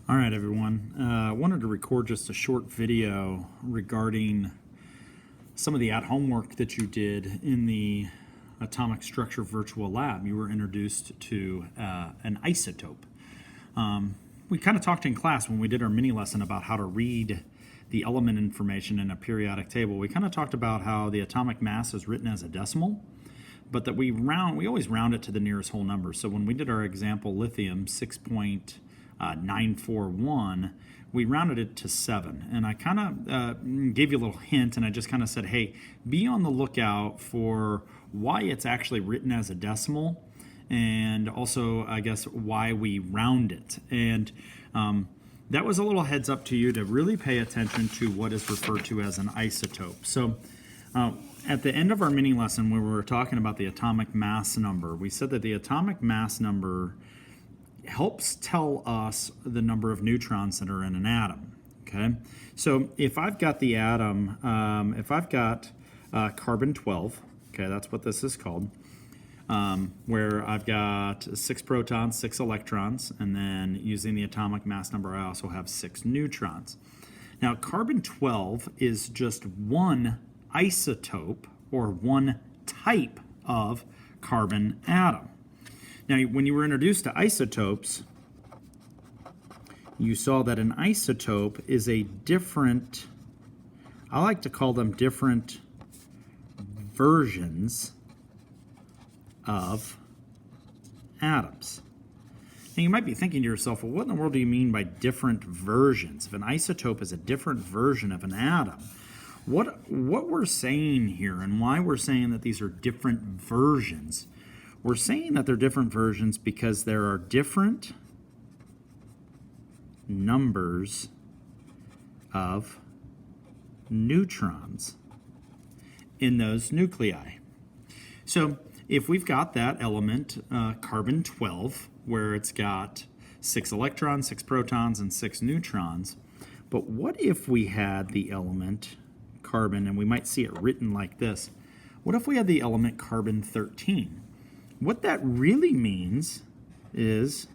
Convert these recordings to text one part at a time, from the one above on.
All right, everyone. I wanted to record just a short video regarding some of the at-home work that you did in the Atomic Structure Virtual Lab. You were introduced to an isotope. We kind of talked in class when we did our mini lesson about how to read the element information in a periodic table. We kind of talked about how the atomic mass is written as a decimal, but that we always round it to the nearest whole number. So when we did our example lithium 6.941, we rounded it to 7. And I kind of gave you a little hint, and I just kind of said, hey, be on the lookout for why it's actually written as a decimal, and also, I guess, why we round it. And that was a little heads up to you to really pay attention to what is referred to as an isotope. So at the end of our mini lesson, when we were talking about the atomic mass number, we said that the atomic mass number helps tell us the number of neutrons that are in an atom. Okay, so if I've got the atom, if I've got carbon 12, okay, that's what this is called, where I've got 6 protons, 6 electrons, and then using the atomic mass number, I also have 6 neutrons. Now, carbon 12 is just one isotope, or one type of carbon atom. Now, when you were introduced to isotopes, you saw that an isotope is a different, I like to call them different versions of atoms. And you might be thinking to yourself, well, what in the world do you mean by different versions? If an isotope is a different version of an atom, what we're saying here and why we're saying that these are different versions, we're saying that they're different versions because there are different numbers of neutrons in those nuclei. So if we've got that element, carbon 12, where it's got 6 electrons, 6 protons, and 6 neutrons, but what if we had the element carbon, and we might see it written like this, what if we had the element carbon 13? What that really means is,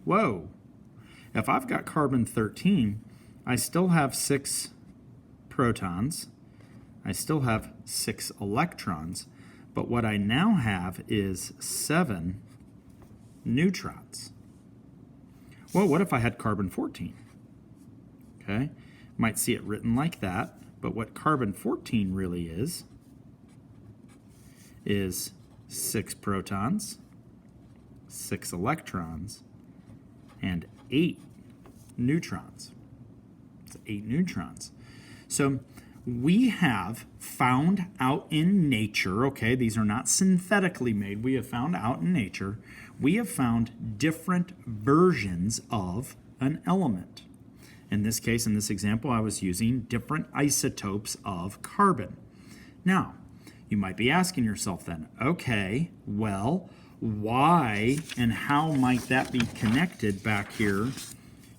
whoa, if I've got carbon 13, I still have 6 protons, I still have 6 electrons, but what I now have is 7 neutrons. Well, what if I had carbon 14? Okay, might see it written like that, but what carbon 14 really is 6 protons, 6 electrons, and 8 neutrons. It's 8 neutrons. So we have found out in nature, okay, these are not synthetically made, we have found out in nature, we have found different versions of an element. In this case, in this example, I was using different isotopes of carbon. Now, you might be asking yourself then, okay, well, why and how might that be connected back here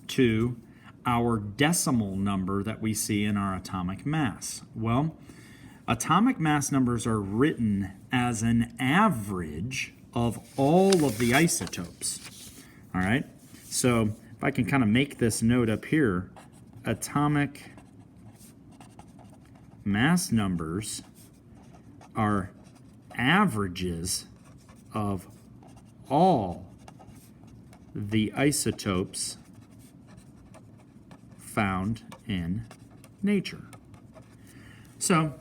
to our decimal number that we see in our atomic mass? Well, atomic mass numbers are written as an average of all of the isotopes. All right, so if I can kind of make this note up here, atomic mass numbers are averages of all the isotopes found in nature. So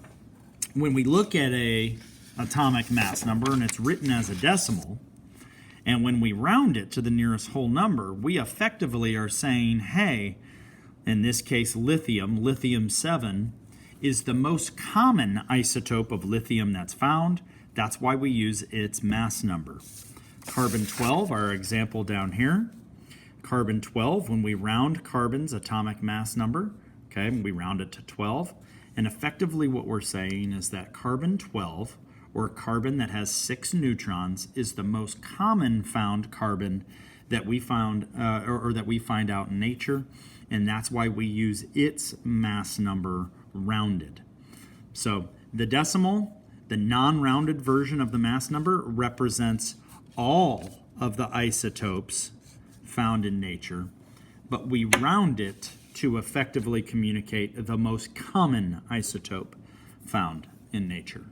when we look at an atomic mass number and it's written as a decimal, and when we round it to the nearest whole number, we effectively are saying, hey, in this case lithium, lithium-7, is the most common isotope of lithium that's found. That's why we use its mass number. Carbon-12, our example down here. Carbon-12, when we round carbon's atomic mass number, okay, we round it to 12. And effectively what we're saying is that carbon-12, or carbon that has 6 neutrons, is the most common found carbon that we found or that we find out in nature, and that's why we use its mass number rounded. So the decimal, the non-rounded version of the mass number, represents all of the isotopes found in nature. but we round it to effectively communicate the most common isotope found in nature.